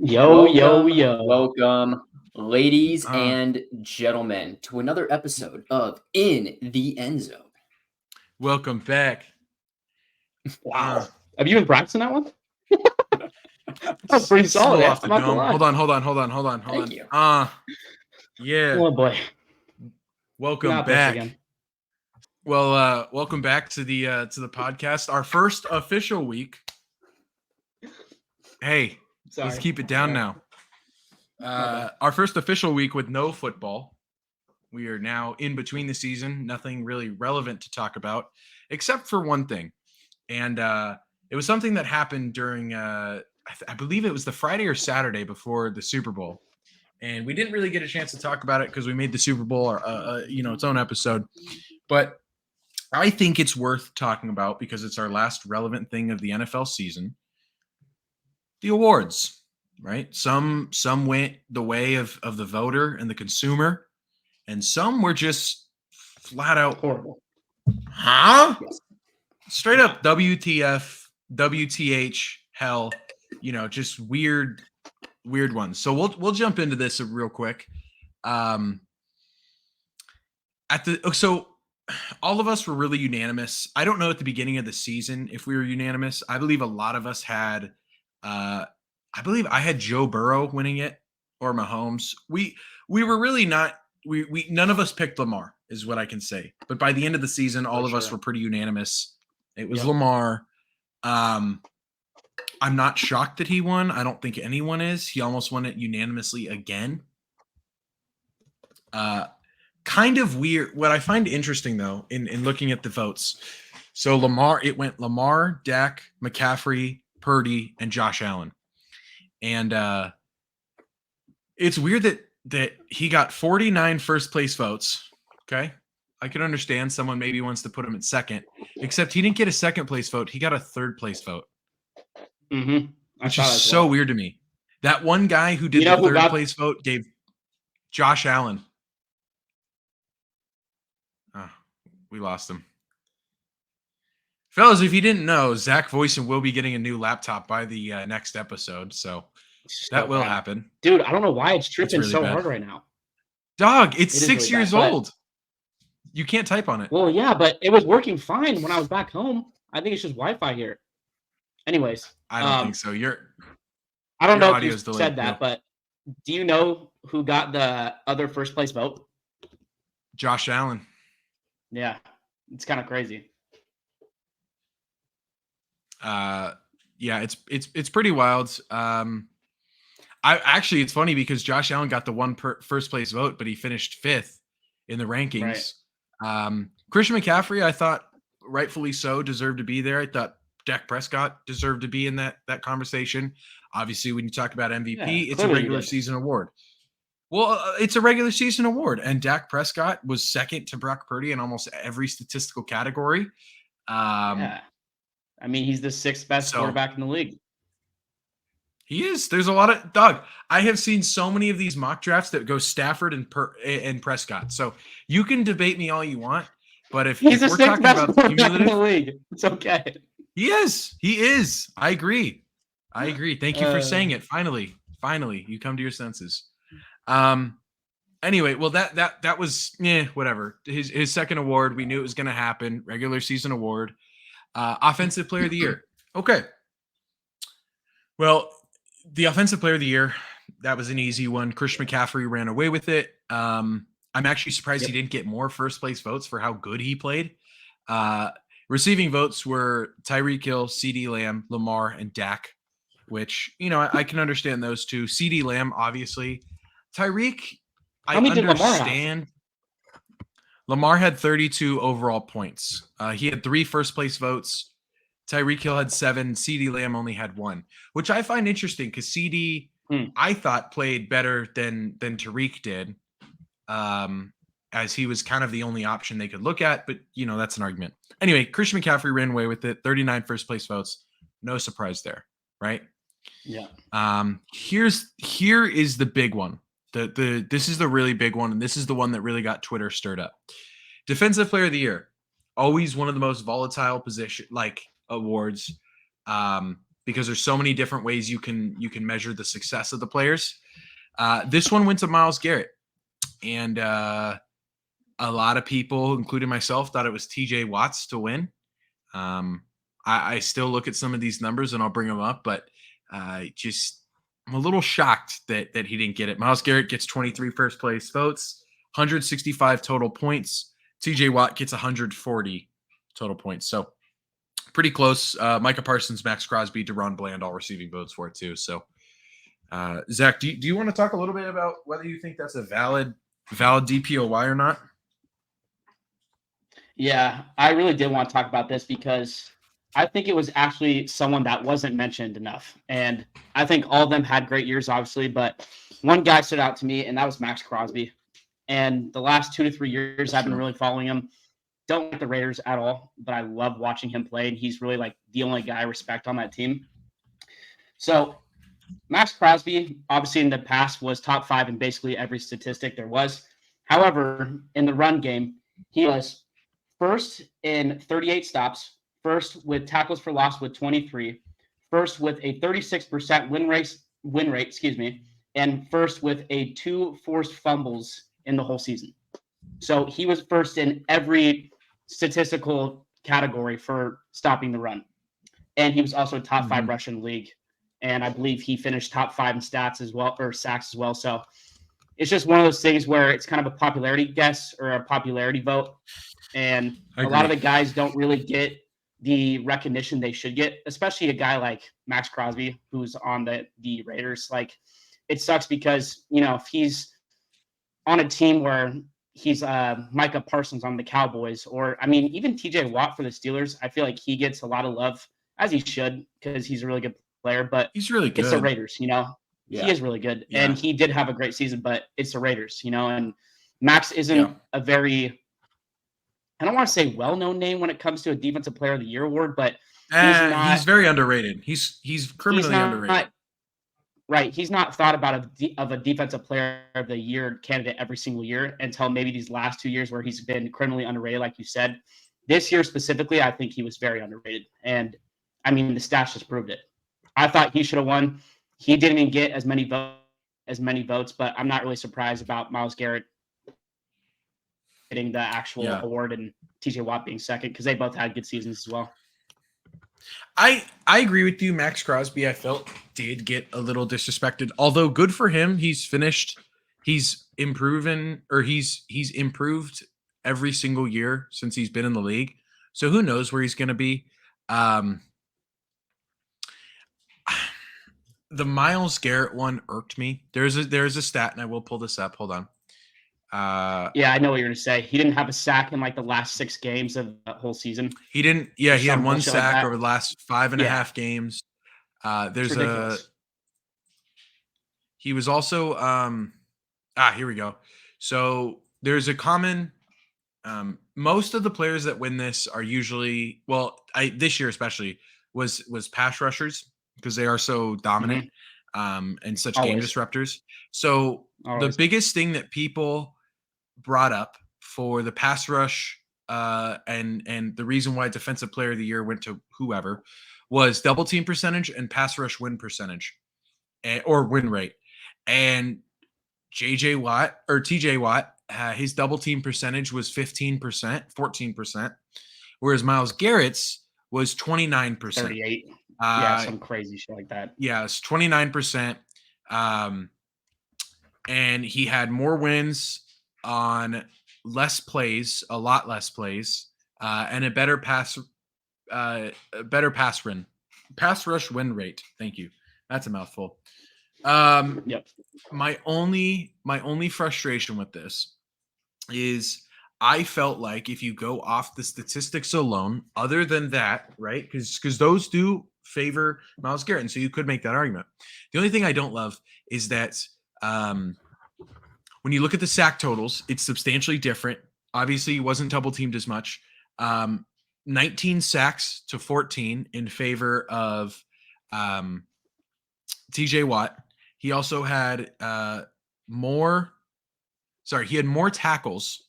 Yo, yo, Welcome, yo. welcome, ladies Uh, and gentlemen, to another episode of In the End Zone. welcome back. Wow. Have you been practicing that one? That's pretty It's a little solid. off the I'm not gonna dome. lie. Hold on. Thank you. Yeah. Oh boy. Welcome Not this back. again. Well, welcome back to the podcast. Our first official week. Hey, Sorry. let's keep it down now. bad. Our first official week with no football. We are now in between the season. Nothing really relevant to talk about, except for one thing, and it was something that happened during. I believe it was the Friday or Saturday before the Super Bowl, and we didn't really get a chance to talk about it because we made the Super Bowl, its own episode. But I think it's worth talking about because it's our last relevant thing of the NFL season. The awards, right? Some went the way of the voter and the consumer, and some were just flat out Horrible. huh? Yes. Straight up WTF, WTH, hell, just weird ones. So we'll jump into this real quick. So all of us were really unanimous. I don't know at the beginning of the season if we were unanimous. I believe a lot of us had I believe I had Joe Burrow winning it or Mahomes. We were really not we none of us picked Lamar is what I can say. But by the end of the season, all of us were pretty unanimous. It was Lamar. I'm not shocked that he won. I don't think anyone is. He almost won it unanimously again. Kind of weird. What I find interesting, though, in looking at the votes, so it went Lamar, Dak, McCaffrey, Purdy, and Josh Allen. And it's weird that he got 49 first-place votes, okay? I can understand someone maybe wants to put him at second, except he didn't get a second-place vote. He got a third-place vote. Mm-hmm. Which is so weird to me. That one guy who did the third place vote gave Josh Allen. Oh, we lost him. Fellas, if you didn't know, Zach Voisin will be getting a new laptop by the next episode, so that will happen. Dude, I don't know why it's tripping really so bad. hard right now. Dog, it's It is 6 really years bad, old. You can't type on it. Well, yeah, but it was working fine when I was back home. I think it's just Wi-Fi here. Anyways. I don't think so. I don't your know if you audio's delayed, said that, but do you know who got the other first place vote? Josh Allen. Yeah, it's kind of crazy. Yeah, it's pretty wild. It's funny because Josh Allen got the first place vote, but he finished 5th in the rankings. Right. Christian McCaffrey, I thought rightfully so, deserved to be there. I thought Dak Prescott deserved to be in that conversation. Obviously, when you talk about MVP, it's a regular season award. Well, it's a regular season award, and Dak Prescott was second to Brock Purdy in almost every statistical category. Yeah. I mean, he's the 6th best quarterback in the league. He is. There's a lot of Doug. I have seen so many of these mock drafts that go Stafford and Prescott. So you can debate me all you want, but if we're talking about the cumulative, in the league, it's okay. He is. I agree. Thank you for saying it. Finally, you come to your senses. Anyway, well that was whatever. His second award. We knew it was going to happen. Regular season award. Offensive player of the year. Okay. Well, the offensive player of the year, that was an easy one. Christian McCaffrey ran away with it. I'm actually surprised he didn't get more first place votes for how good he played. Receiving votes were Tyreek Hill, CeeDee Lamb, Lamar, and Dak, which, I can understand those two. CeeDee Lamb, obviously. Tyreek, I understand. Lamar had 32 overall points. He had 3 first-place votes. Tyreek Hill had 7. CeeDee Lamb only had 1, which I find interesting because CeeDee, I thought, played better than Tyreek did, as he was kind of the only option they could look at. But, that's an argument. Anyway, Christian McCaffrey ran away with it. 39 first-place votes. No surprise there, right? Yeah. Here is the big one. This is the really big one, and this is the one that really got Twitter stirred up. Defensive player of the year, always one of the most volatile awards. because there's so many different ways you can measure the success of the players. This one went to Myles Garrett, and a lot of people, including myself, thought it was TJ Watts to win. I still look at some of these numbers and I'll bring them up, but I'm a little shocked that he didn't get it. Myles Garrett gets 23 first place votes, 165 total points. TJ Watt gets 140 total points. So pretty close. Micah Parsons, Max Crosby, DeRon Bland all receiving votes for it too. So Zach, do you want to talk a little bit about whether you think that's a valid DPOY or not? Yeah, I really did want to talk about this because I think it was actually someone that wasn't mentioned enough. And I think all of them had great years, obviously, but one guy stood out to me, and that was Max Crosby. And the last 2 to 3 years, I've been really following him. Don't like the Raiders at all, but I love watching him play, and he's really like the only guy I respect on that team. So Max Crosby, obviously in the past, was top 5 in basically every statistic there was. However, in the run game, he was first in 38 stops, first with tackles for loss with 23, first with a 36% win rate, and first with a 2 forced fumbles in the whole season. So he was first in every statistical category for stopping the run. And he was also top 5 rusher in the league. And I believe he finished top 5 in stats as well, or sacks as well. So it's just one of those things where it's kind of a popularity guess or a popularity vote. And a lot of the guys don't really get the recognition they should get, especially a guy like Max Crosby, who's on the Raiders. Like, it sucks because, if he's on a team where he's Micah Parsons on the Cowboys, or, even TJ Watt for the Steelers, I feel like he gets a lot of love, as he should, because he's a really good player, but he's really good. It's the Raiders, Yeah. He is really good. Yeah. And he did have a great season, but it's the Raiders, and Max isn't a very, I don't want to say well-known name when it comes to a Defensive Player of the Year award, but he's very underrated. He's criminally underrated. Right. He's not thought about of a Defensive Player of the Year candidate every single year until maybe these last 2 years where he's been criminally underrated, like you said. This year specifically, I think he was very underrated. And, the stats just proved it. I thought he should have won. He didn't even get as many votes, but I'm not really surprised about Myles Garrett getting the actual award and TJ Watt being second, because they both had good seasons as well. I agree with you. Max Crosby, I felt, did get a little disrespected, although good for him. He's improved every single year since he's been in the league. So who knows where he's going to be. The Myles Garrett one irked me. There's a stat, and I will pull this up. Hold on. Yeah, I know what you're going to say. He didn't have a sack in like the last 6 games of the whole season. He didn't. Yeah, he had 1 sack over the last 5.5 games. He was also here we go. So there's a common most of the players that win this are usually, this year especially was pass rushers, because they are so dominant and such game disruptors. So the biggest thing that people brought up for the pass rush and the reason why Defensive Player of the Year went to whoever was double team percentage and pass rush win percentage or win rate. And TJ Watt, his double team percentage was 14%, whereas Myles Garrett's was 29%. 38. Some crazy shit like that. Yeah, it's 29%. And he had more wins on a lot less plays, and a better pass rush win rate. Thank you. That's a mouthful. Yep. My only frustration with this is I felt like if you go off the statistics alone, other than that, right? Because those do favor Myles Garrett, and so you could make that argument. The only thing I don't love is that when you look at the sack totals, it's substantially different. Obviously, he wasn't double teamed as much. 19 sacks to 14 in favor of TJ Watt. He also had more tackles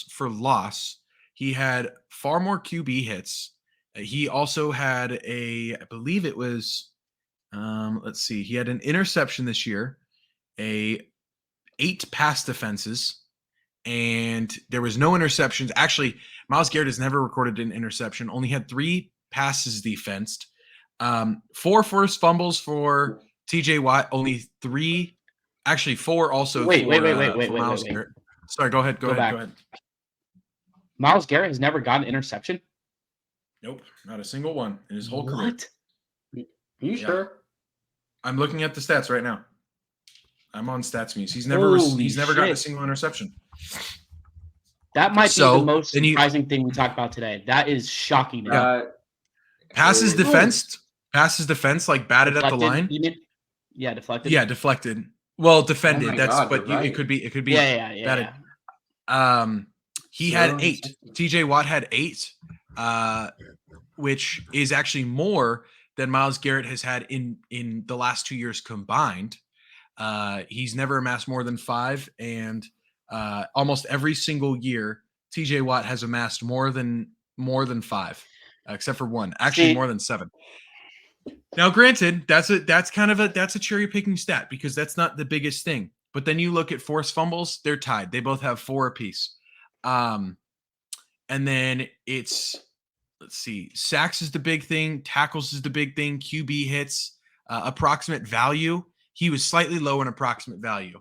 for loss. He had far more QB hits, He also had I believe it was, let's see, he had an interception this year, 8 pass defenses, and there was no interceptions. Actually, Myles Garrett has never recorded an interception, only had 3 passes defensed, 4 forced fumbles for TJ Watt, only 3, actually 4 also Wait, for wait. Myles Garrett. Sorry, go ahead. Go ahead. Myles Garrett has never gotten an interception? Nope, not a single one in his whole career. What? Are you sure? I'm looking at the stats right now. I'm on Stats Muse. He's never gotten a single interception. That might be the most then surprising thing we talked about today. That is shocking. Passes defense, like batted at the line. Yeah, deflected. Yeah, deflected. Well, defended. Oh my That's God, but you're right. it could be. Yeah. Batted. He had 8. TJ Watt had 8, which is actually more than Myles Garrett has had in the last 2 years combined. He's never amassed more than 5, and almost every single year, TJ Watt has amassed more than 5, except for 1. Actually, more than 7. Now, granted, that's a cherry picking stat because that's not the biggest thing. But then you look at forced fumbles; they're tied. They both have 4 apiece. And then it's, let's see, sacks is the big thing, tackles is the big thing, QB hits, approximate value. He was slightly low in approximate value.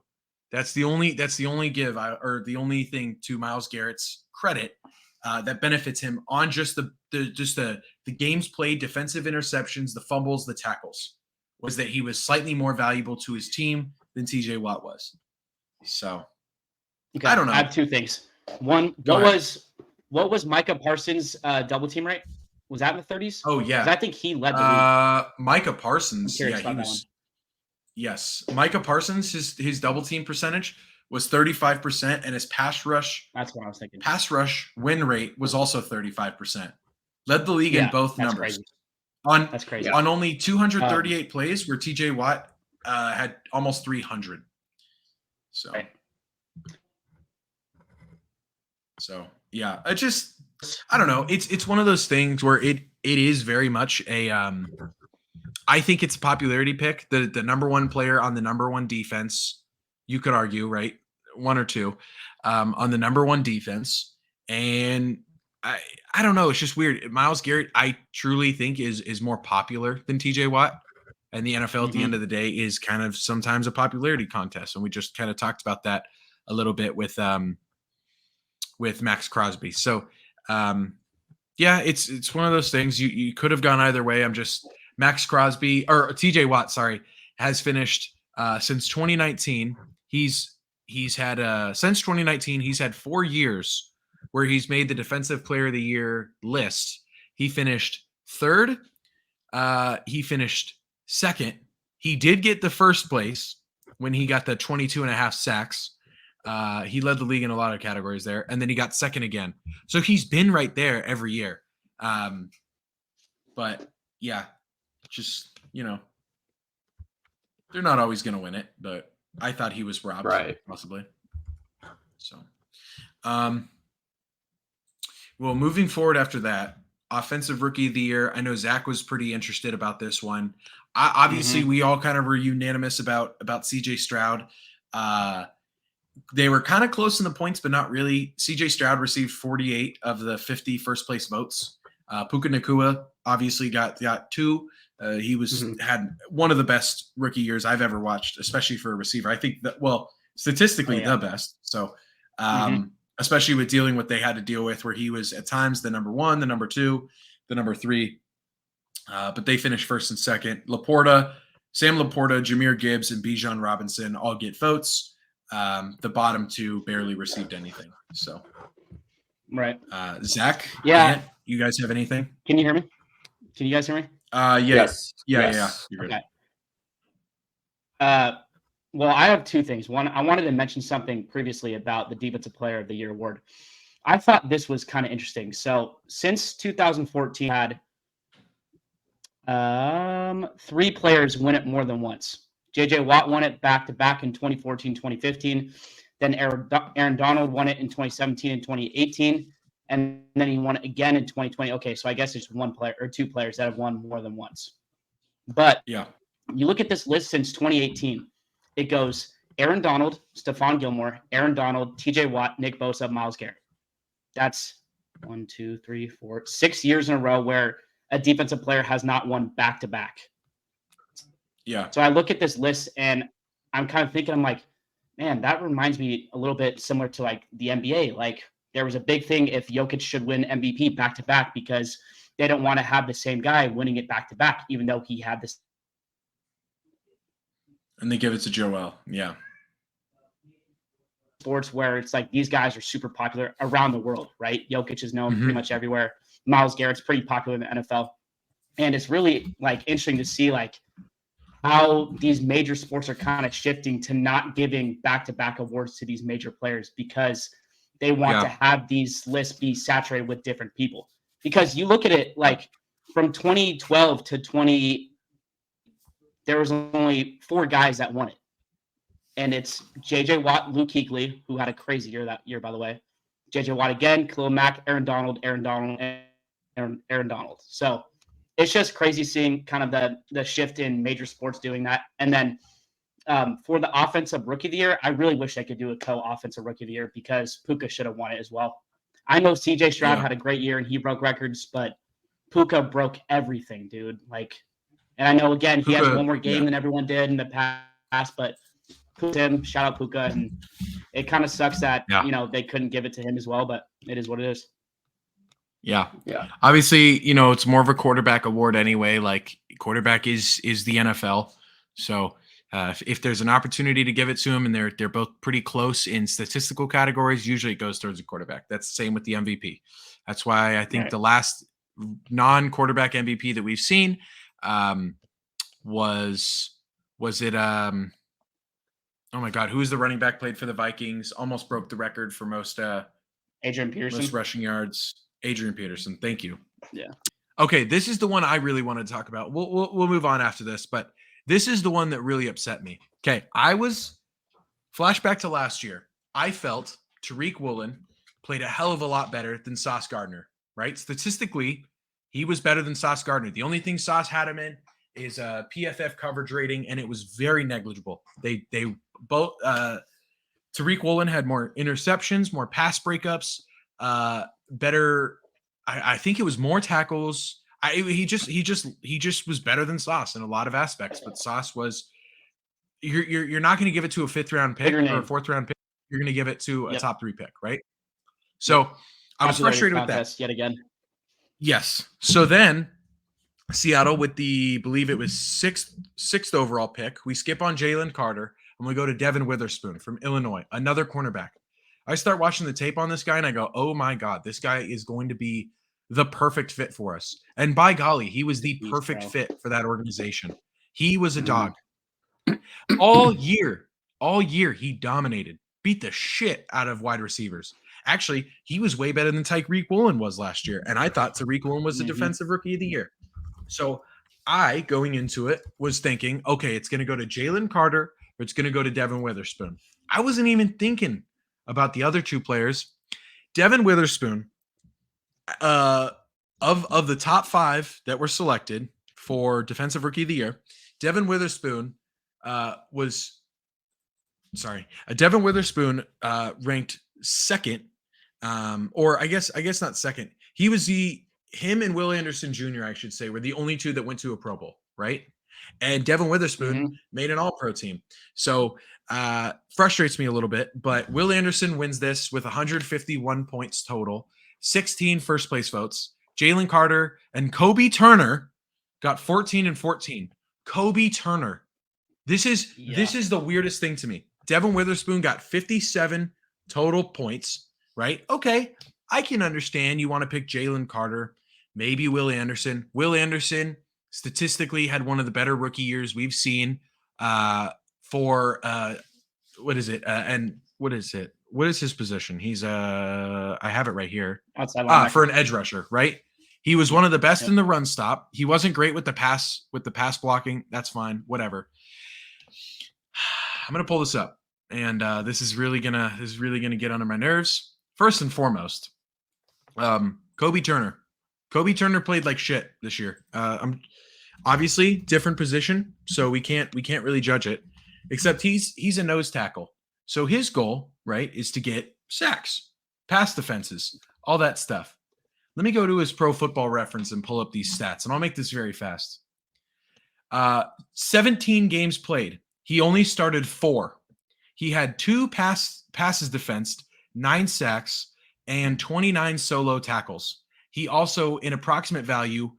That's the only the only thing to Myles Garrett's credit that benefits him on just the games played, defensive interceptions, the fumbles, the tackles, was that he was slightly more valuable to his team than TJ Watt was. So Okay, I don't know. I have 2 things. One, what was Micah Parsons' double team rate? Was that in the 30s? Oh yeah, 'Cause I think he led the league. Micah Parsons. I'm Yeah, curious he about that was. Yes, Micah Parsons. His double team percentage was 35%, and his pass rush That's what I was thinking. pass rush win rate was also 35%. Led the league in both that's numbers. Crazy. On That's crazy. on only 238 plays, where TJ Watt had almost 300. So. Right. So yeah, I don't know. It's one of those things where it is very much a I think it's a popularity pick. The number 1 player on the number 1 defense, you could argue, right? 1 or 2 on the number 1 defense. And I don't know. It's just weird. Myles Garrett, I truly think is more popular than TJ Watt. And the NFL at the end of the day is kind of sometimes a popularity contest. And we just kind of talked about that a little bit with Max Crosby. So yeah, it's one of those things. You could have gone either way. Max Crosby or TJ Watt, sorry, has finished since 2019. He's had since 2019, he's had 4 years where he's made the Defensive Player of the Year list. He finished 3rd. He finished 2nd. He did get the 1st place when he got the 22.5 sacks. He led the league in a lot of categories there, and then he got 2nd again. So he's been right there every year. But yeah, just, they're not always going to win it, but I thought he was robbed, right? Possibly. So, well, moving forward after that, Offensive Rookie of the Year. I know Zach was pretty interested about this one. Obviously, we all kind of were unanimous about CJ Stroud. They were kind of close in the points, but not really. CJ Stroud received 48 of the 50 first place votes. Puca Nacua obviously got 2. He had one of the best rookie years I've ever watched, especially for a receiver. I think that, statistically the best. So, especially with dealing what they had to deal with, where he was at times the number 1, the number 2, the number 3. But they finished 1st and 2nd. Sam Laporta, Jahmyr Gibbs, and Bijan Robinson all get votes. The bottom 2 barely received anything. So, right. Zach, yeah, you guys have anything? Can you hear me? Can you guys hear me? Yeah. Yes. You're good. Well, I have 2 things. One, I wanted to mention something previously about the Defensive Player of the Year award. I thought this was kind of interesting. So, since 2014, had 3 players win it more than once. J.J. Watt won it back-to-back in 2014, 2015. Then Aaron Donald won it in 2017 and 2018. and then he won it again in 2020. Okay, so I guess it's one player or two players that have won more than once. But Yeah. you look at this list since 2018, it goes Aaron Donald, Stephon Gilmore, Aaron Donald, TJ Watt, Nick Bosa, Myles Garrett. That's 1, 2, 3, 4, 6 years in a row where a defensive player has not won back-to-back. Yeah. So I look at this list and I'm kind of thinking, I'm like, man, that reminds me a little bit similar to like the NBA. Like there was a big thing if Jokic should win MVP back-to-back because they don't want to have the same guy winning it back-to-back, even though he had this. And they give it to Joel. Yeah. Sports where it's like these guys are super popular around the world, right? Jokic is known pretty much everywhere. Myles Garrett's pretty popular in the NFL. And it's really like interesting to see like how these major sports are kind of shifting to not giving back-to-back awards to these major players because they want to have these lists be saturated with different people. Because you look at it like from 2012 to 20, there was only 4 guys that won it. And it's J.J. Watt, Luke Kuechly, who had a crazy year that year, by the way. J.J. Watt again, Khalil Mack, Aaron Donald, and Aaron Donald. So it's just crazy seeing kind of the shift in major sports doing that. And then for the offensive rookie of the year, I really wish I could do a co-offensive rookie of the year because Puca should have won it as well. I know C.J. Stroud had a great year and he broke records, but Puca broke everything, dude. Like, and I know again he has one more game than everyone did in the past, but him, shout out Puca, and it kind of sucks that you know they couldn't give it to him as well, but it is what it is. Yeah. Obviously, you know, it's more of a quarterback award anyway. Like quarterback is the NFL, so if there's an opportunity to give it to him, and they're both pretty close in statistical categories, usually it goes towards a quarterback. That's the same with the MVP. That's why I think the last non-quarterback MVP that we've seen was it oh my God, who was the running back played for the Vikings? Almost broke the record for most Adrian Peterson, most rushing yards. Adrian Peterson, thank you. Yeah. Okay, this is the one I really wanted to talk about. We'll move on after this, but this is the one that really upset me. Okay, flashback to last year. I felt Tariq Woolen played a hell of a lot better than Sauce Gardner, right? Statistically, he was better than Sauce Gardner. The only thing Sauce had him in is a PFF coverage rating, and it was very negligible. They both Tariq Woolen had more interceptions, more pass breakups, better. I think it was more tackles. He just was better than Sauce in a lot of aspects. But Sauce was you're not going to give it to a 5th round pick or a 4th round pick. You're going to give it to a top 3 pick, right? So I was frustrated with that yet again. Yes. So then Seattle with believe it was sixth overall pick. We skip on Jalen Carter and we go to Devin Witherspoon from Illinois, another cornerback. I start watching the tape on this guy and I go, oh my God, this guy is going to be the perfect fit for us. And by golly, he was the perfect fit for that organization. He was a dog. All year, he dominated, beat the shit out of wide receivers. Actually, he was way better than Tariq Woolen was last year. And I thought Tariq Woolen was the defensive rookie of the year. So I, going into it, was thinking, okay, it's going to go to Jalen Carter or it's going to go to Devin Witherspoon. I wasn't even thinking about the other 2 players. Devin Witherspoon, of the top 5 that were selected for defensive rookie of the year, Devin Witherspoon ranked second, or I guess not second. He was him and Will Anderson Jr., I should say, were the only 2 that went to a Pro Bowl, right? And Devin Witherspoon made an All-Pro team. So frustrates me a little bit, but Will Anderson wins this with 151 points total, 16 first place votes. Jalen Carter and Kobe Turner got 14 and 14. Kobe Turner. This is the weirdest thing to me. Devin Witherspoon got 57 total points, right? Okay, I can understand you want to pick Jalen Carter, maybe Will Anderson. Will Anderson statistically had one of the better rookie years we've seen for what is it? And what is it? What is his position? He's I have it right here. For an edge rusher, right? He was one of the best in the run stop. He wasn't great with the pass blocking. That's fine. Whatever. I'm gonna pull this up, and this is really gonna get under my nerves. First and foremost, Kobe Turner. Kobe Turner played like shit this year. Obviously different position, so we can't really judge it. Except he's a nose tackle. So his goal, right, is to get sacks, pass defenses, all that stuff. Let me go to his Pro Football Reference and pull up these stats, and I'll make this very fast. 17 games played. He only started 4. He had 2 passes defensed, 9 sacks, and 29 solo tackles. He also, in approximate value,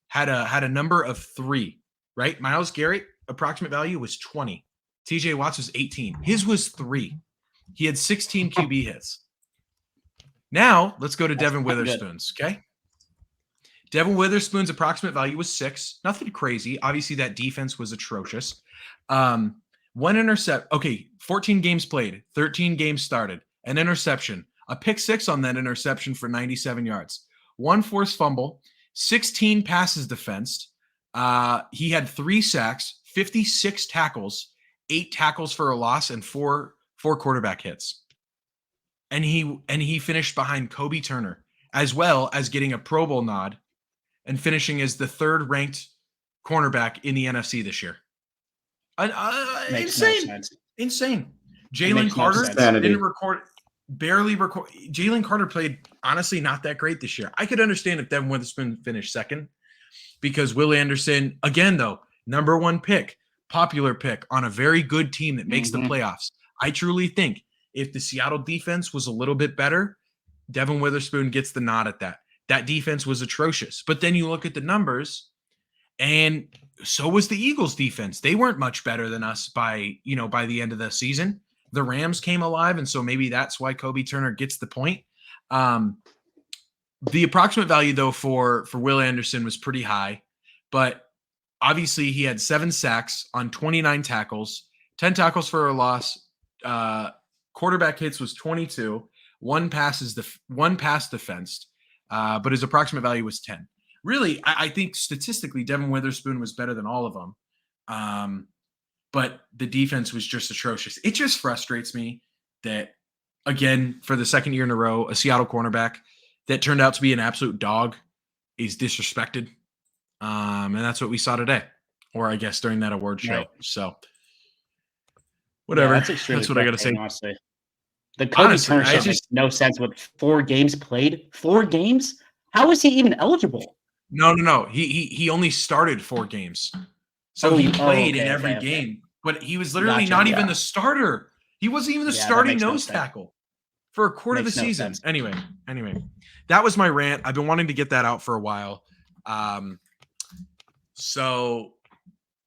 had a number of 3. Right, Myles Garrett approximate value was 20. TJ Watts was 18. His was 3. He had 16 QB hits. Now let's go to Devin Witherspoon's. Okay. Devin Witherspoon's approximate value was 6. Nothing crazy. Obviously, that defense was atrocious. 1 intercept. Okay, 14 games played, 13 games started, an interception, a pick 6 on that interception for 97 yards, 1 forced fumble, 16 passes defensed. He had 3 sacks, 56 tackles, 8 tackles for a loss, and 4 quarterback hits. And he finished behind Kobe Turner, as well as getting a Pro Bowl nod and finishing as the 3rd ranked cornerback in the NFC this year. Insane. Jalen Carter barely record. Jalen Carter played honestly not that great this year. I could understand if Devin Witherspoon finished 2nd because Will Anderson, again though, number 1 pick, popular pick on a very good team that makes the playoffs. I truly think if the Seattle defense was a little bit better, Devin Witherspoon gets the nod at that. That defense was atrocious. But then you look at the numbers, and so was the Eagles defense. They weren't much better than us by the end of the season. The Rams came alive, and so maybe that's why Kobe Turner gets the point. The approximate value, though, for Will Anderson was pretty high, but obviously he had 7 sacks on 29 tackles, 10 tackles for a loss. Quarterback hits was 22, 1 pass defensed, but his approximate value was 10. Really, I think statistically, Devin Witherspoon was better than all of them. But the defense was just atrocious. It just frustrates me that, again, for the 2nd year in a row, a Seattle cornerback that turned out to be an absolute dog is disrespected. And that's what we saw today, or I guess during that award show. Right. So whatever. Yeah, that's what I got to say. Honestly. The Kobe Turner show makes no sense with 4 games played. 4 games? How is he even eligible? No. He only started 4 games. So he played in every game. But he was literally not even the starter. He wasn't even the starting nose tackle for a quarter of the season. Anyway, that was my rant. I've been wanting to get that out for a while. So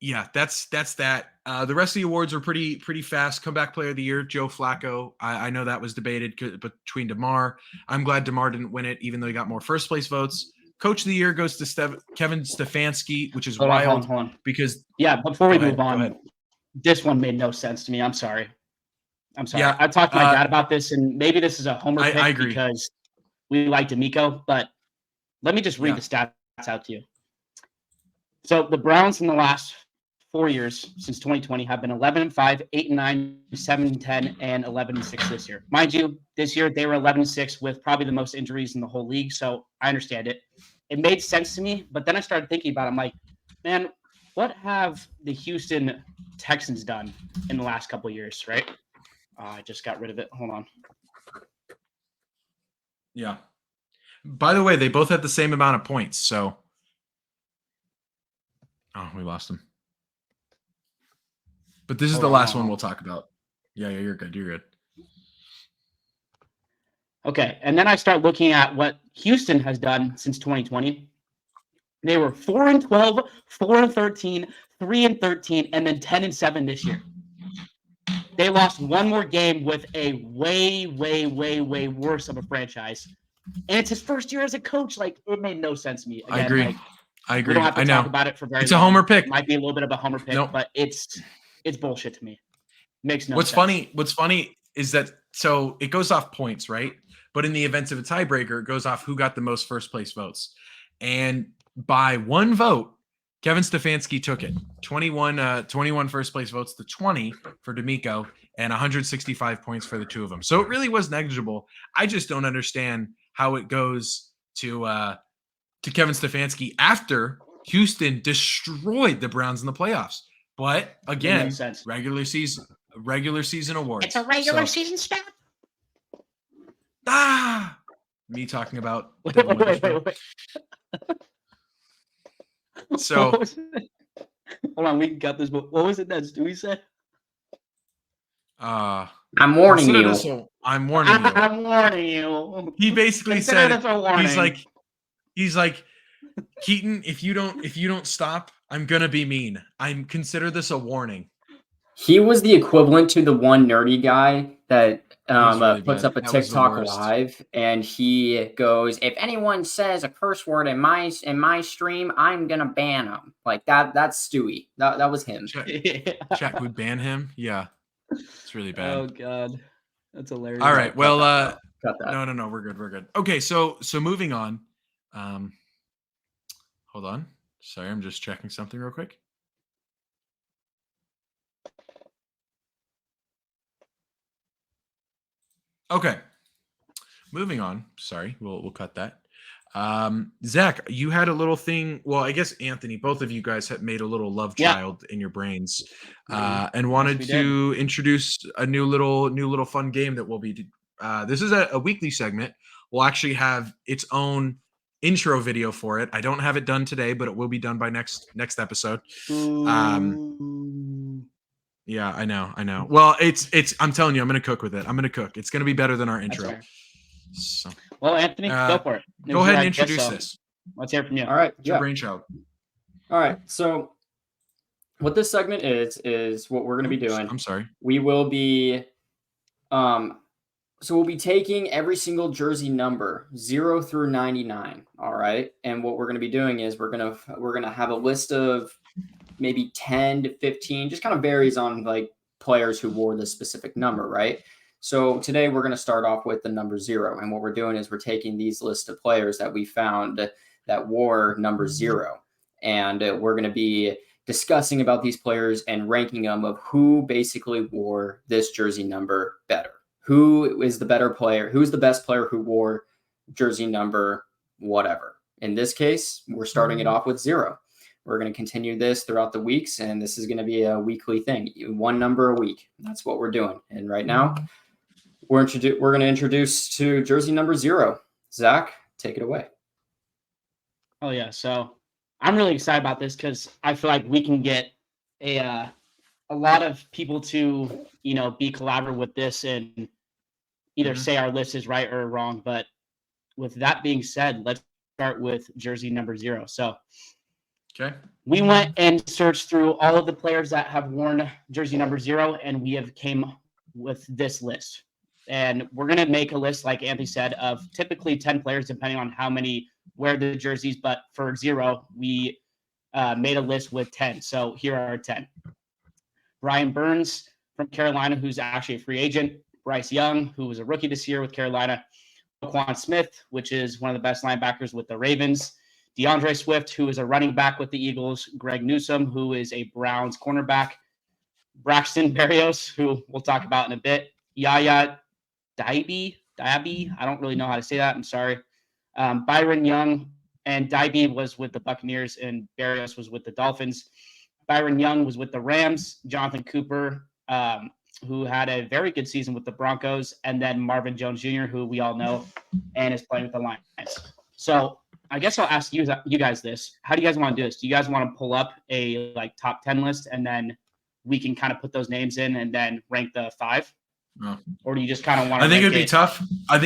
yeah, that's that. The rest of the awards were pretty fast. Comeback player of the year, Joe Flacco. I know that was debated between DeMar. I'm glad DeMar didn't win it, even though he got more first place votes. Coach of the year goes to Kevin Stefanski, which is wild. Hold on. Because before we move on, this one made no sense to me. I'm sorry. Yeah, I talked to my dad about this, and maybe this is a homer pick I agree. Because we like D'Amico, but let me just read the stats out to you. So the Browns in the last 4 years since 2020 have been 11-5, 8-9, 7-10, and 11-6 this year. Mind you, this year they were 11-6 with probably the most injuries in the whole league, so I understand it. It made sense to me, but then I started thinking about it. I'm like, man, what have the Houston Texans done in the last couple of years, right? I just got rid of it. Hold on. Yeah. By the way, they both had the same amount of points, so. Oh, we lost him. But this is the last one we'll talk about. Yeah, you're good. You're good. Okay, and then I start looking at what Houston has done since 2020. They were 4-12, 4-13, 3-13, and then 10-7 this year. They lost one more game with a way worse of a franchise. And it's his first year as a coach. Like, it made no sense to me. Again, I agree. We don't have to talk about it for very long. It's a homer pick. It might be a little bit of a homer pick, but it's bullshit to me. Makes no sense. What's funny is that, so it goes off points, right? But in the event of a tiebreaker, it goes off who got the most first place votes. And by 1 vote, Kevin Stefanski took it. 21 first place votes to 20 for D'Amico and 165 points for the two of them. So it really was negligible. I just don't understand how it goes to Kevin Stefanski after Houston destroyed the Browns in the playoffs. But again, sense. regular season awards. It's a regular So- season stat. Me talking about Wait, Devin wait, Witherspoon. wait. So What was it? Hold on, we got this. But what was it that Stewie said? I'm warning consider you. this I'm warning you. I'm warning you. He basically Consider said this a warning. he's like Keaton, if you don't stop, I'm gonna be mean. Consider this a warning. He was the equivalent to the one nerdy guy that was really puts bad. up a That was the TikTok worst. live, and he goes, "If anyone says a curse word in my stream, I'm gonna ban them." Like that. That's Stewie. That was him. Chat would ban him. Yeah, it's really bad. Oh god, that's hilarious. All right. Well, Cut that. no, we're good. Okay, so moving on. Hold on. Sorry, I'm just checking something real quick. Okay. Moving on. Sorry, we'll cut that. Zach, you had a little thing. Well, I guess Anthony, both of you guys have made a little love child in your brains, and wanted we to introduce a new little fun game that we'll be. This is a weekly segment. We'll actually have its own intro video for it. I don't have it done today, but it will be done by next episode. Yeah, I know. Well, it's. I'm telling you, I'm gonna cook with it. I'm gonna cook. It's gonna be better than our intro. So, well, Anthony, go for it. Go ahead and introduce this. Let's hear from you. All right. It's your brainchild. All right. So, what this segment is what we're going to be doing. I'm sorry. We will be, so we'll be taking every single jersey number 0 through 99. All right. And what we're going to be doing is we're gonna have a list of maybe 10 to 15. Just kind of varies on like players who wore this specific number, right? So today we're going to start off with the number 0. And what we're doing is we're taking these list of players that we found that wore number 0. And we're going to be discussing about these players and ranking them of who basically wore this jersey number better. Who is the better player? Who's the best player who wore jersey number whatever? In this case, we're starting it off with 0. We're going to continue this throughout the weeks, and this is going to be a weekly thing. One number a week. That's what we're doing. And right now, we're going to introduce to jersey number 0. Zach, take it away. Oh yeah, so I'm really excited about this because I feel like we can get a lot of people to be collaborative with this and either say our list is right or wrong. But with that being said, let's start with jersey number 0. So okay, we went and searched through all of the players that have worn jersey number 0, and we have came with this list. And we're going to make a list, like Anthony said, of typically 10 players, depending on how many wear the jerseys. But for 0, we made a list with 10. So here are 10. Brian Burns from Carolina, who's actually a free agent. Bryce Young, who was a rookie this year with Carolina. Roquan Smith, which is one of the best linebackers with the Ravens. DeAndre Swift, who is a running back with the Eagles. Greg Newsome, who is a Browns cornerback. Braxton Berrios, who we'll talk about in a bit. Yaya Diaby, I don't really know how to say that. I'm sorry. Byron Young, and Diaby was with the Buccaneers, and Berrios was with the Dolphins. Byron Young was with the Rams. Jonathan Cooper, who had a very good season with the Broncos, and then Marvin Jones Jr., who we all know, and is playing with the Lions. So I guess I'll ask you guys this. How do you guys want to do this? Do you guys want to pull up a top 10 list, and then we can kind of put those names in and then rank the 5? No. Or do you just kind of want to? I think it'd be tough. I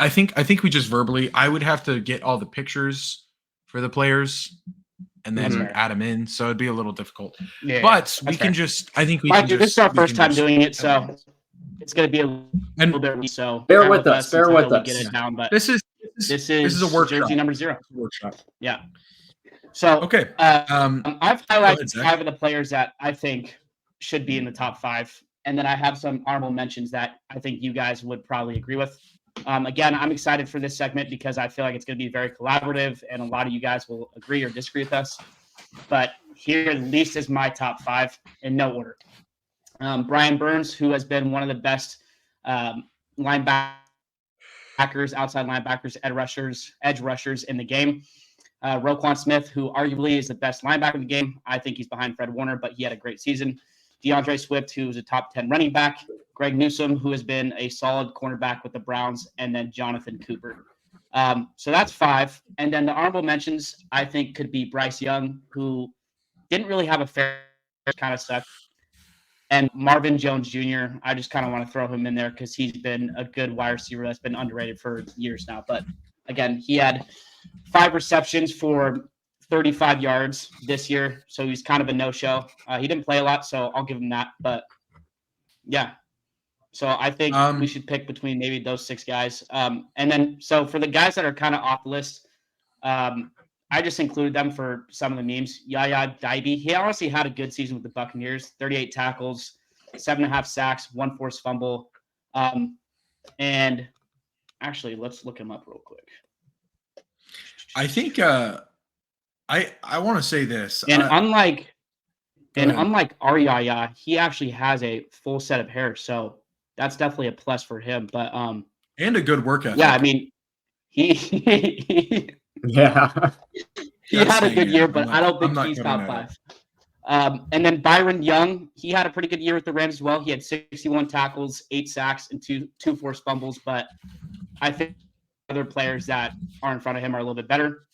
think we just verbally. I would have to get all the pictures for the players and then add them in, so it'd be a little difficult. Yeah, but we can just. I think we Mind can you, just. this is our first time doing it, so it's going to be a little bit. So bear with us. Bear with us. Get it down, but this is a workshop. Jersey number 0. Workshop. Yeah. So okay. I've highlighted 5 of the players that I think should be in the top 5. And then I have some honorable mentions that I think you guys would probably agree with. Again, I'm excited for this segment because I feel like it's going to be very collaborative, and a lot of you guys will agree or disagree with us. But here, at least, is my top 5 in no order. Brian Burns, who has been one of the best linebackers backers, outside linebackers, edge rushers in the game. Roquan Smith, who arguably is the best linebacker in the game. I think he's behind Fred Warner, but he had a great season. DeAndre Swift, who is a top 10 running back. Greg Newsome, who has been a solid cornerback with the Browns. And then Jonathan Cooper. So that's 5. And then the honorable mentions, I think, could be Bryce Young, who didn't really have a fair kind of suck. And Marvin Jones Jr., I just kind of want to throw him in there because he's been a good wide receiver that's been underrated for years now. But again, he had 5 receptions for 35 yards this year, so he's kind of a no-show. He didn't play a lot, so I'll give him that. But yeah, so I think we should pick between maybe those 6 guys. And then, so for the guys that are kind of off the list, I just included them for some of the memes. Yaya Dibey, he honestly had a good season with the Buccaneers. 38 tackles, 7.5 sacks, 1 forced fumble. And actually, let's look him up real quick. I think I want to say this. And unlike Aryaya, he actually has a full set of hair, so that's definitely a plus for him. But and a good work ethic. Yeah, I mean, he Yeah. he had a good year, but I don't think he's top 5. And then Byron Young, he had a pretty good year with the Rams as well. He had 61 tackles, 8 sacks, and two forced fumbles. But I think other players that are in front of him are a little bit better.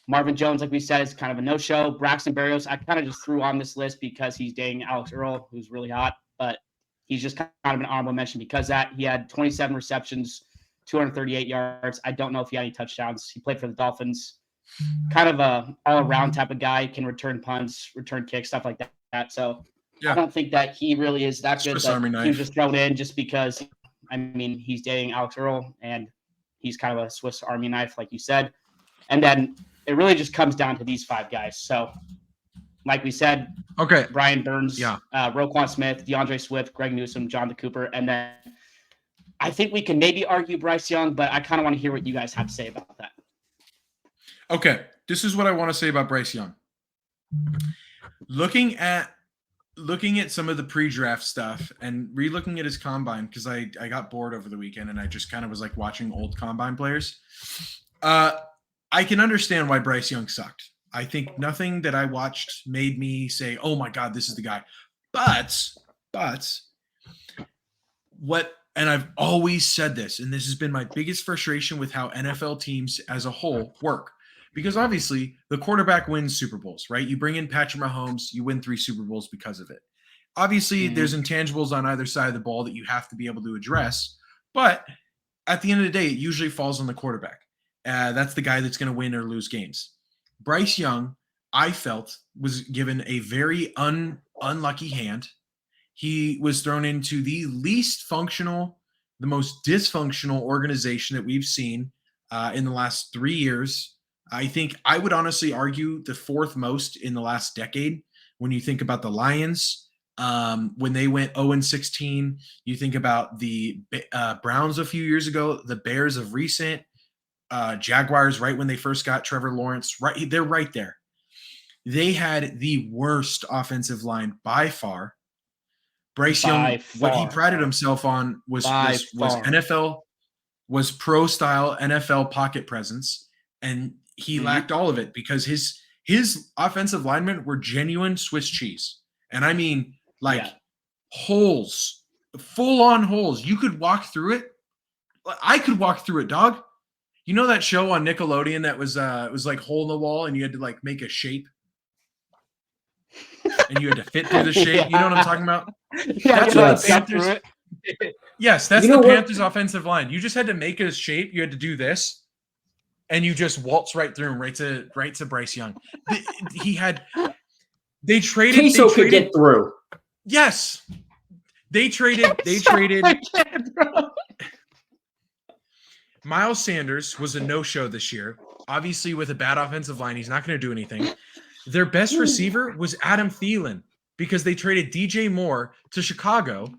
Marvin Jones, like we said, is kind of a no-show. Braxton Berrios, I kind of just threw on this list because he's dating Alex Earl, who's really hot. But he's just kind of an honorable mention because that he had 27 receptions, 238 yards. I don't know if he had any touchdowns. He played for the Dolphins. Kind of a all-around type of guy, can return punts, return kicks, stuff like that. So yeah. I don't think that he really is that good. He was just thrown in just because, I mean, he's dating Alex Earl, and he's kind of a Swiss Army knife, like you said. And then it really just comes down to these 5 guys. So, like we said, okay, Brian Burns, Roquan Smith, DeAndre Swift, Greg Newsome, Jonathan Cooper, and then I think we can maybe argue Bryce Young, but I kind of want to hear what you guys have to say about that. Okay, this is what I want to say about Bryce Young. Looking at some of the pre-draft stuff and re-looking at his combine, because I got bored over the weekend and I just kind of was like watching old combine players. I can understand why Bryce Young sucked. I think nothing that I watched made me say, oh my God, this is the guy. But what, and I've always said this, and this has been my biggest frustration with how NFL teams as a whole work. Because obviously the quarterback wins Super Bowls, right? You bring in Patrick Mahomes, you win 3 Super Bowls because of it. Obviously, there's intangibles on either side of the ball that you have to be able to address. But at the end of the day, it usually falls on the quarterback. That's the guy that's going to win or lose games. Bryce Young, I felt, was given a very unlucky hand. He was thrown into the least functional, the most dysfunctional organization that we've seen in the last 3 years. I think I would honestly argue the 4th most in the last decade. When you think about the Lions, when they went 0-16, you think about the Browns a few years ago, the Bears of recent, Jaguars right when they first got Trevor Lawrence, right, they're right there. They had the worst offensive line by far. Bryce Young, what he prided himself on was NFL, was pro style NFL pocket presence, and he lacked all of it because his offensive linemen were genuine Swiss cheese. And I mean holes, full on holes. You could walk through it. I could walk through it, dog. You know that show on Nickelodeon that was it was like hole in the wall and you had to like make a shape and you had to fit through the shape. You know what I'm talking about? Yeah, that's what the Panthers. Yes, that's the Panthers offensive line. You just had to make a shape. You had to do this, and you just waltz right through him, right to Bryce Young. They traded. Queso could get through. Yes, they traded. Miles Sanders was a no-show this year. Obviously, with a bad offensive line, he's not going to do anything. Their best receiver was Adam Thielen because they traded DJ Moore to Chicago,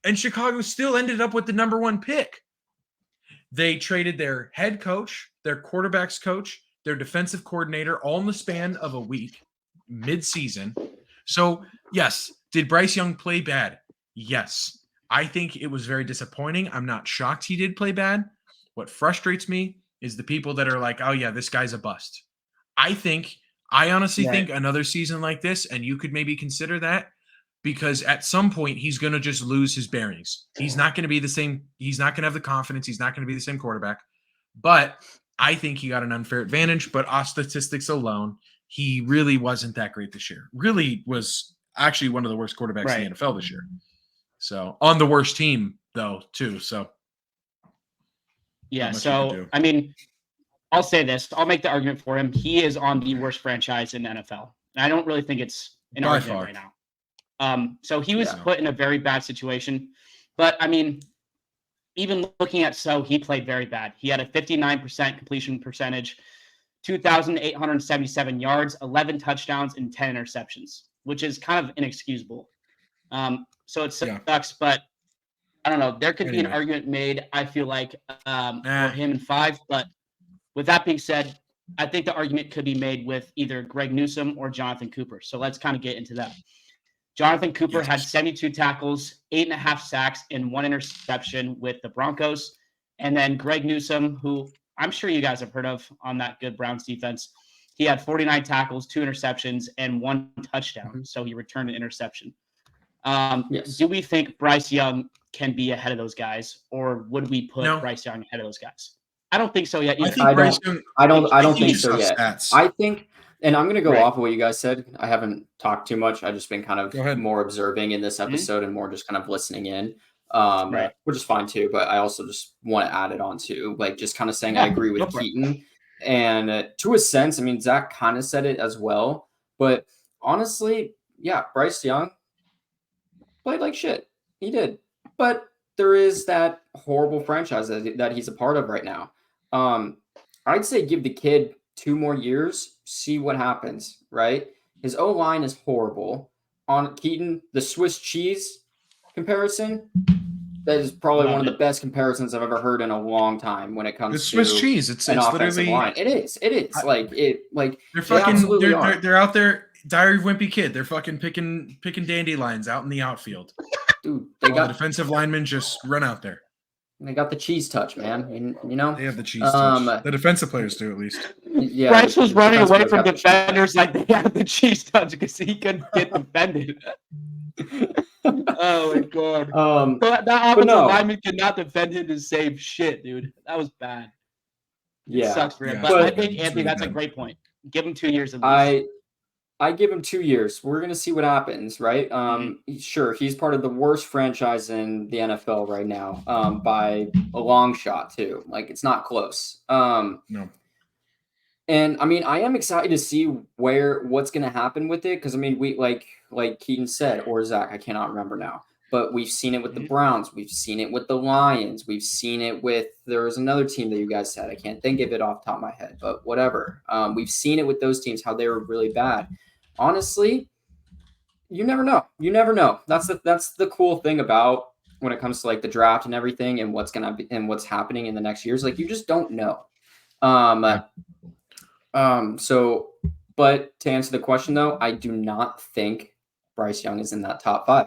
and Chicago still ended up with the number 1 pick. They traded their head coach, their quarterback's coach, their defensive coordinator, all in the span of a week, mid-season. So, yes, did Bryce Young play bad? Yes. I think it was very disappointing. I'm not shocked he did play bad. What frustrates me is the people that are like, oh yeah, this guy's a bust. I honestly Right. think another season like this, and you could maybe consider that, because at some point he's going to just lose his bearings. He's not going to be the same. He's not going to have the confidence. He's not going to be the same quarterback. But I think he got an unfair advantage. But off statistics alone, he really wasn't that great this year. Really was actually one of the worst quarterbacks in the NFL this year. So on the worst team though, too. So yeah. So I mean, I'll say this. I'll make the argument for him. He is on the worst franchise in the NFL. And I don't really think it's an by argument far right now. So he was put in a very bad situation. But I mean, even looking at he played very bad. He had a 59% completion percentage, 2,877 yards, 11 touchdowns, and 10 interceptions, which is kind of inexcusable. So it sucks, but I don't know. There could be an argument made, I feel like, for him in 5. But with that being said, I think the argument could be made with either Greg Newsome or Jonathan Cooper. So let's kind of get into that. Jonathan Cooper had 72 tackles, 8.5 sacks, and 1 interception with the Broncos. And then Greg Newsome, who I'm sure you guys have heard of on that good Browns defense, he had 49 tackles, 2 interceptions, and 1 touchdown. So he returned an interception. Do we think Bryce Young can be ahead of those guys, or would we put Bryce Young ahead of those guys? I don't think so yet. I don't think so yet. I think, and I'm going to go off of what you guys said. I haven't talked too much. I've just been kind of more observing in this episode and more just kind of listening in, which is fine too. But I also just want to add it on to like just kind of saying I agree with Keaton. And to a sense, I mean, Zach kind of said it as well. But honestly, yeah, Bryce Young played like shit. He did. But there is that horrible franchise that he's a part of right now. I'd say give the kid 2 more years, see what happens, right? His O-line is horrible. On Keaton, the Swiss cheese comparison, that is probably one of the best comparisons I've ever heard in a long time when it comes to Swiss cheese. It's literally line. It is. They're fucking they're out there. Diary of Wimpy Kid. They're fucking picking dandelions out in the outfield. Dude, they got the defensive linemen just run out there. They got the cheese touch, man. You know they have the cheese touch. The defensive players do at least. Yeah, Bryce was running away from defenders like they had the cheese touch because he couldn't get defended. Oh my god! That offensive lineman could not defend him to save shit, dude. That was bad. It sucks for him. But I think Anthony, that's a great point. Give him 2 years at least. I give him 2 years. We're going to see what happens, right? Sure, he's part of the worst franchise in the NFL right now, by a long shot too. Like it's not close. No. And I mean, I am excited to see what's going to happen with it because I mean, we like Keaton said or Zach, I cannot remember now, but we've seen it with the Browns, we've seen it with the Lions, we've seen it with there was another team that you guys said I can't think of it off the top of my head, but whatever. We've seen it with those teams how they were really bad. Honestly, you never know. You never know. That's the cool thing about when it comes to like the draft and everything and what's gonna be and what's happening in the next years. Like you just don't know. So, but to answer the question though, I do not think Bryce Young is in that top 5.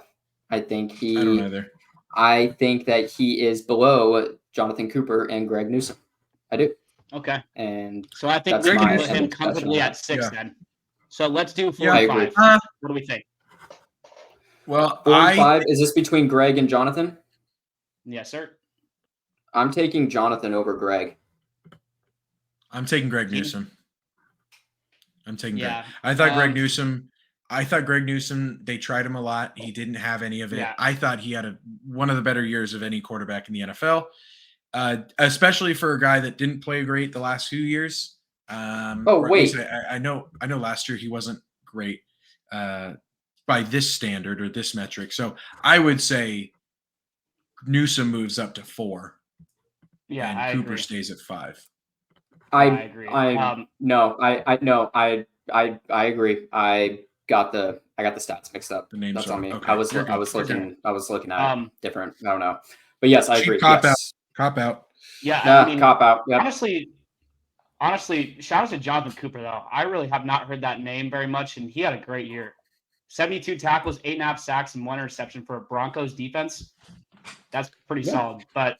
I think I don't either. I think that he is below Jonathan Cooper and Greg Newsome. I do. Okay. And so I think we can put him comfortably at 6 then. So let's do 4 and 5. What do we think? Well, 4 and 5. Is this between Greg and Jonathan? Yes, sir. I'm taking Jonathan over Greg. I'm taking Greg Newsome. Greg. I thought Greg Newsome, they tried him a lot. He didn't have any of it. Yeah. I thought he had one of the better years of any quarterback in the NFL, especially for a guy that didn't play great the last few years. I know last year he wasn't great by this standard or this metric. So I would say Newsome moves up to 4. Yeah, and Cooper stays at 5. I agree. I agree. I got the stats mixed up. The names That's on me. Okay. I was looking at different. I don't know. But yes, I agree. Cop out. Yeah, I mean, cop out. Yep. Honestly, shout out to Jonathan Cooper though. I really have not heard that name very much, and he had a great year. 72 tackles, 8.5 sacks, and 1 interception for a Broncos defense. That's pretty solid. But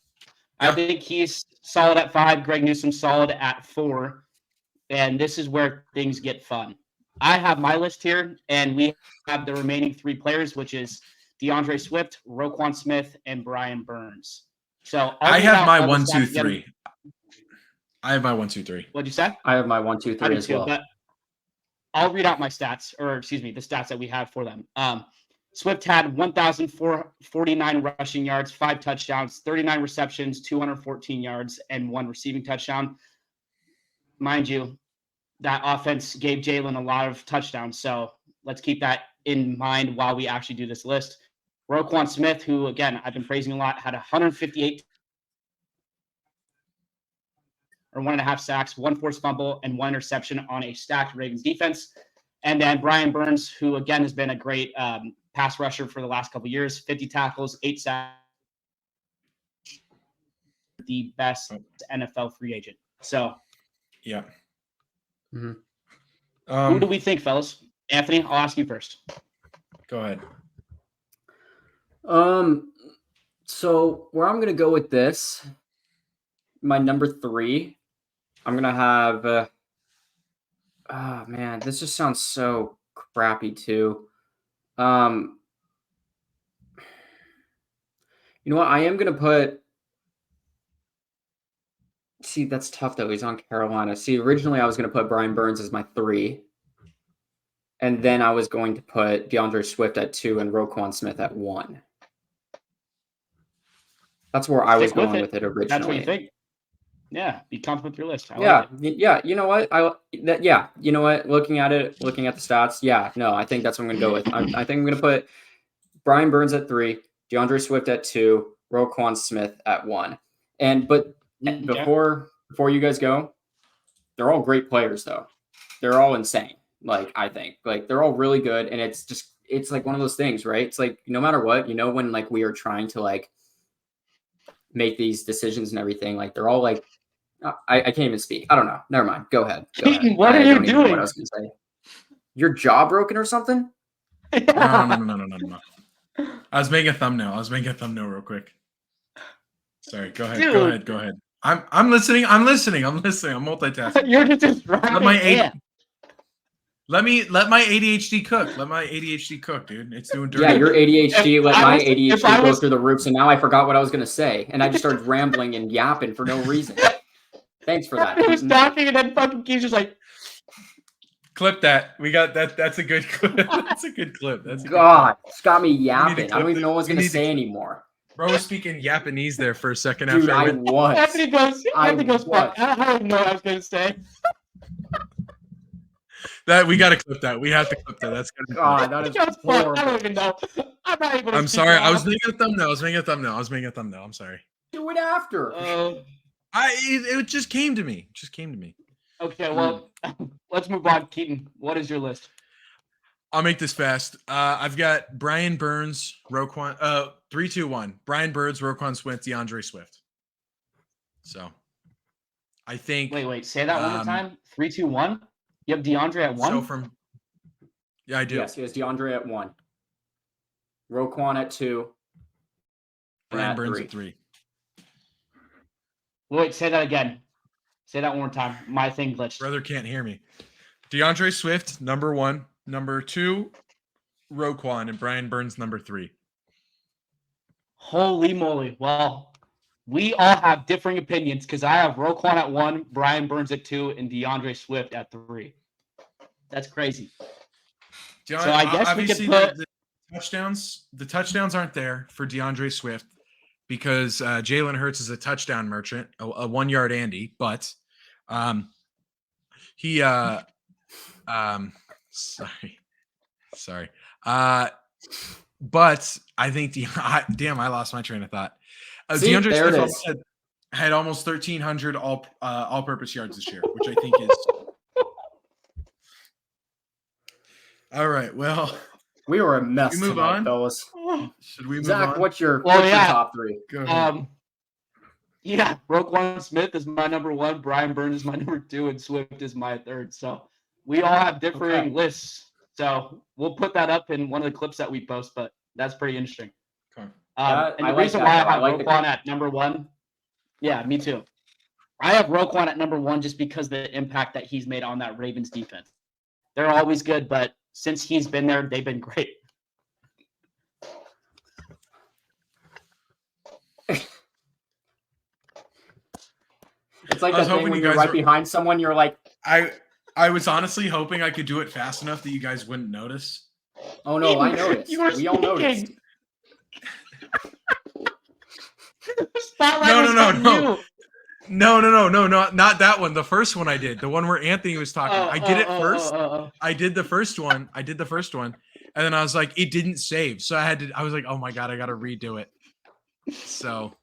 I think he's solid at 5. Greg Newsome solid at 4. And this is where things get fun. I have my list here, and we have the remaining 3 players, which is DeAndre Swift, Roquan Smith, and Brian Burns. So I have my 1, 2, again. 3. I have my 1, 2, 3. What'd you say? I have my 1, 2, 3 as well. But I'll read out my stats, or excuse me, the stats that we have for them. Swift had 1,449 rushing yards, 5 touchdowns, 39 receptions, 214 yards, and 1 receiving touchdown. Mind you, that offense gave Jalen a lot of touchdowns, so let's keep that in mind while we actually do this list. Roquan Smith, who, again, I've been praising a lot, had 158 or 1.5 sacks, 1 forced fumble, and 1 interception on a stacked Ravens defense. And then Brian Burns, who, again, has been a great pass rusher for the last couple of years, 50 tackles, 8 sacks, the best NFL free agent. So, yeah. Mm-hmm. Who do we think, fellas? Anthony, I'll ask you first. Go ahead. So where I'm going to go with this, my number 3, I'm going to have, oh man, this just sounds so crappy too. You know what? I am going to put, see, that's tough though. He's on Carolina. See, originally I was going to put Brian Burns as my 3. And then I was going to put DeAndre Swift at 2 and Roquan Smith at 1. That's where I was going with it originally. That's what you think? Yeah, be confident with your list. Yeah. You know what? You know what? Looking at the stats, yeah. No, I think that's what I'm going to go with. I think I'm going to put Brian Burns at 3, DeAndre Swift at 2, Roquan Smith at 1. But before you guys go, they're all great players though. They're all insane. Like, I think like they're all really good, and it's like one of those things, right? It's like no matter what, when like we are trying to like make these decisions and everything, like they're all like, I can't even speak. I don't know. Never mind. Go ahead. What are you doing? What I was gonna say. Your jaw broken or something? No. I was making a thumbnail. Real quick. Sorry. Go ahead. Dude. Go ahead. I'm listening. I'm multitasking. You're just right. Let my ADHD cook. Dude. It's doing dirty. Yeah, your ADHD let my ADHD go through the roof, and now I forgot what I was going to say, and I just started rambling and yapping for no reason. Thanks for that. He was talking, and then fucking Keith's just like, clip that. We got that. That's a good clip. That's a good clip. It's got me yapping. I don't even know what I was going to say anymore. Bro was speaking Japanese there for a second. Dude, I was. Anthony goes, I don't know what I was going to say. That we gotta clip that. We have to clip that. That's God, that is horrible. I don't even know. I'm not even. I'm sorry. I was making a thumbnail. I'm sorry. Do it after. It just came to me. Okay, well, let's move on. Keaton, what is your list? I'll make this fast. I've got Brian Burns, Roquan. 3, 2, 1. Brian Burns, Roquan Smith, DeAndre Swift. So, I think. Wait. Say that one more time. 3, 2, 1. You have DeAndre at 1? Yeah, I do. Yes, he has DeAndre at 1. Roquan at 2. Brian Burns at 3. Wait, say that again. Say that one more time. My thing glitched. Brother can't hear me. DeAndre Swift, number 1. Number 2, Roquan, and Brian Burns, number 3. Holy moly. Well, we all have differing opinions because I have Roquan at 1, Brian Burns at 2, and DeAndre Swift at 3. That's crazy. So I guess we could put the touchdowns aren't there for DeAndre Swift because Jalen Hurts is a touchdown merchant, a 1-yard Andy, but he sorry. But I think damn, I lost my train of thought. DeAndre Swift had almost 1,300 all-purpose yards this year, which I think is all right. Well, we were a mess. Move on, fellas. Should we move Zach, on? what's your top 3? Go ahead. Yeah, Roquan Smith is my number 1, Brian Burns is my number 2, and Swift is my 3rd. So we all have differing lists. So we'll put that up in one of the clips that we post, but that's pretty interesting. Okay. And the reason why I have Roquan at number 1 Yeah, me too. I have Roquan at number 1 just because the impact that he's made on that Ravens defense. They're always good, but since he's been there, they've been great. It's like I was that thing hoping when you you're guys right were- behind someone, you're like, I was honestly hoping I could do it fast enough that you guys wouldn't notice. oh no, I noticed. You were We all noticed. speaking. Spotlight was on you. No, not that one. The first one I did, the one where Anthony was talking. I did it first. Oh. I did the first one. And then I was like, it didn't save. So I was like, oh my God, I got to redo it. So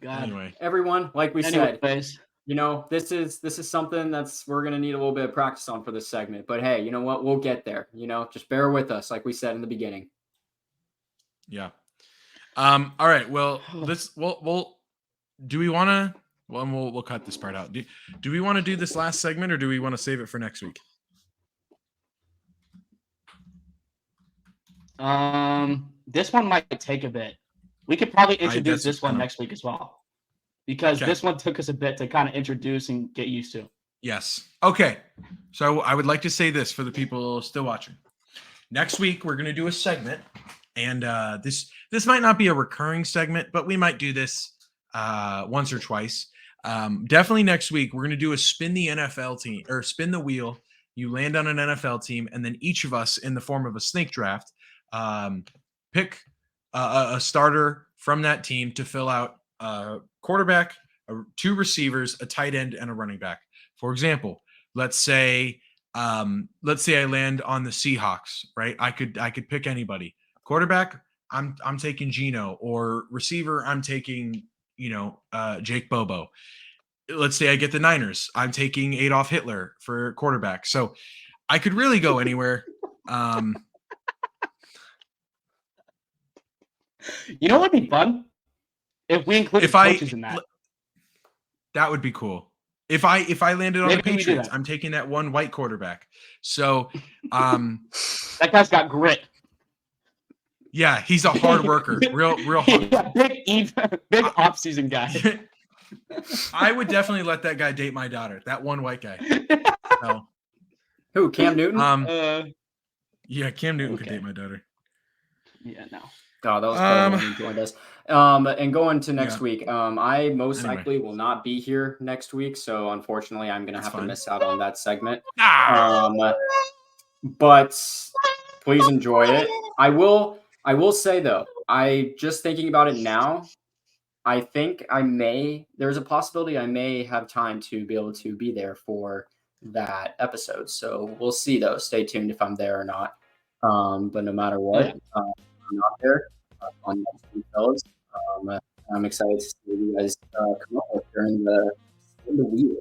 God. anyway. Everyone, like we said, Anyways, you know, this is something we're gonna need a little bit of practice on for this segment. But hey, you know what? We'll get there. You know, just bear with us, like we said in the beginning. Yeah. All right. Well, we'll do we want to? Well, we'll cut this part out. Do we want to do this last segment, or do we want to save it for next week? this one might take a bit. We could probably introduce that's this one kind of- next week as well, because Okay. this one took us a bit to kind of introduce and get used to. Yes. Okay. So I would like to say this for the people still watching. Next week we're going to do a segment, and this might not be a recurring segment, but we might do this once or twice. Definitely next week we're going to do a spin the NFL team, or spin the wheel. You land on an NFL team, and then each of us, in the form of a snake draft, pick a starter from that team to fill out a quarterback, 2 receivers, a tight end, and a running back. For example, let's say I land on the Seahawks, right? I could pick anybody. Quarterback, I'm taking Geno, or receiver, I'm taking Jake Bobo. Let's say I get the Niners, I'm taking Adolf Hitler for quarterback. So I could really go anywhere. You know what would be fun? If we included coaches in that. That would be cool. If I landed on Maybe the we do Patriots, that. I'm taking that one white quarterback. So That guy's got grit. yeah, he's a hard worker. Real hard. Yeah, big off-season guy. I would definitely let that guy date my daughter. That one white guy. So, Who? Cam Newton? yeah, Cam Newton could Okay. date my daughter. Yeah, no. Oh, that was better when he joined us. And going to next Yeah. week, I most Anyway. likely will not be here next week, so unfortunately, I'm gonna That's have fine. to miss out on that segment. Ah! But please enjoy it. I will say though, I just thinking about it now, I think there's a possibility I may have time to be able to be there for that episode. So we'll see though. Stay tuned if I'm there or not. But no matter what, I'm not there on next week, fellas. I'm excited to see what you guys come up with during the wheel.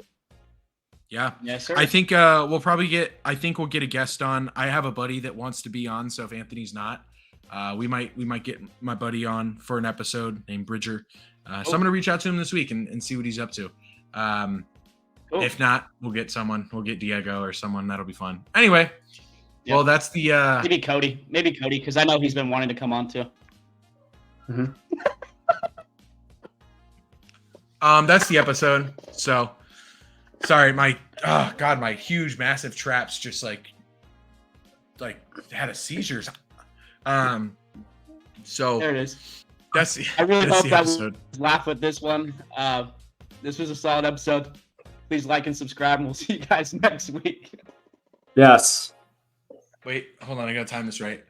Yeah. Yes, sir. I think we'll get a guest on. I have a buddy that wants to be on, so if Anthony's not, we might get my buddy on for an episode named Bridger. So I'm gonna reach out to him this week and see what he's up to. Cool. If not, we'll get Diego or someone. That'll be fun. Anyway, Yep. well, that's the Maybe Cody, because I know he's been wanting to come on too. that's the episode. So sorry, my huge massive traps just like had a seizure. So There it is. that's I really that's hope the that episode. we laugh with this one. This was a solid episode. Please like and subscribe, and we'll see you guys next week. Yes. Wait, hold on. I gotta time this right.